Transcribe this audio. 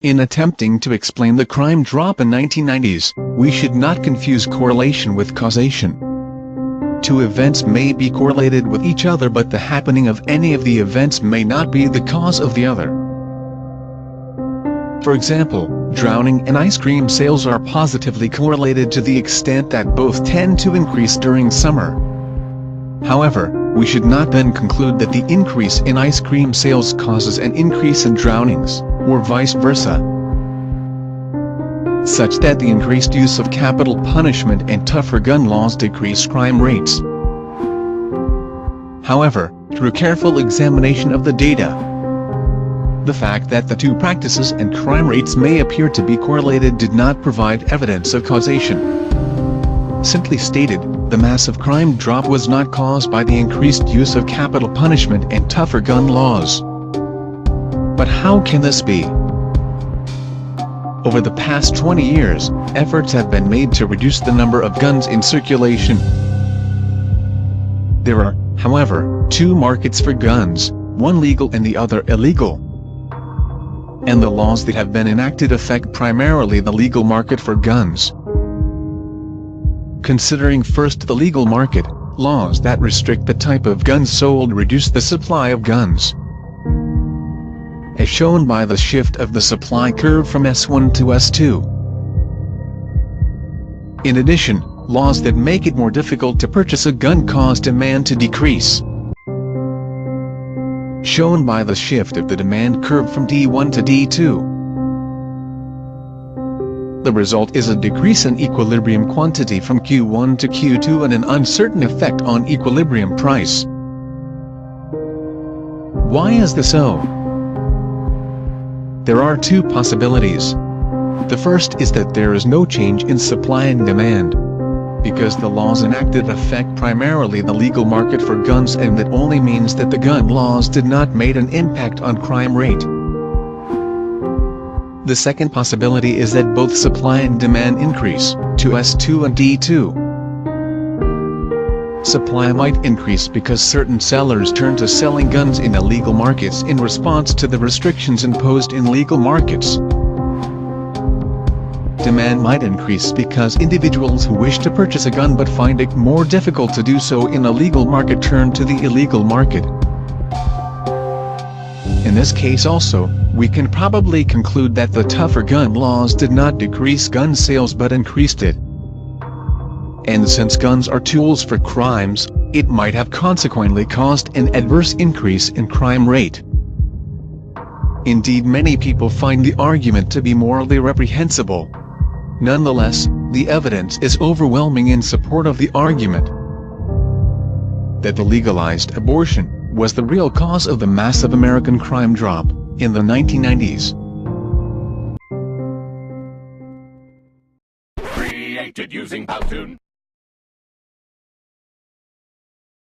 In attempting to explain the crime drop in 1990s, we should not confuse correlation with causation. Two events may be correlated with each other, but the happening of any of the events may not be the cause of the other. For example, drowning and ice cream sales are positively correlated to the extent that both tend to increase during summer. However, we should not then conclude that the increase in ice cream sales causes an increase in drownings, or vice versa, such that the increased use of capital punishment and tougher gun laws decrease crime rates. However, through careful examination of the data, the fact that the two practices and crime rates may appear to be correlated did not provide evidence of causation. Simply stated, the massive crime drop was not caused by the increased use of capital punishment and tougher gun laws. But how can this be? Over the past 20 years, efforts have been made to reduce the number of guns in circulation. There are, however, two markets for guns, one legal and the other illegal. And the laws that have been enacted affect primarily the legal market for guns. Considering first the legal market, laws that restrict the type of guns sold reduce the supply of guns, as shown by the shift of the supply curve from S1 to S2. In addition, laws that make it more difficult to purchase a gun cause demand to decrease, shown by the shift of the demand curve from D1 to D2. The result is a decrease in equilibrium quantity from Q1 to Q2 and an uncertain effect on equilibrium price. Why is this so? There are two possibilities. The first is that there is no change in supply and demand, because the laws enacted affect primarily the legal market for guns, and that only means that the gun laws did not make an impact on crime rate. The second possibility is that both supply and demand increase, to S2 and D2. Supply might increase because certain sellers turn to selling guns in illegal markets in response to the restrictions imposed in legal markets. Demand might increase because individuals who wish to purchase a gun but find it more difficult to do so in a legal market turn to the illegal market. In this case also, we can probably conclude that the tougher gun laws did not decrease gun sales but increased it. And since guns are tools for crimes, it might have consequently caused an adverse increase in crime rate. Indeed, many people find the argument to be morally reprehensible. Nonetheless, the evidence is overwhelming in support of the argument that the legalized abortion was the real cause of the massive American crime drop in the 1990s. Created using Powtoon.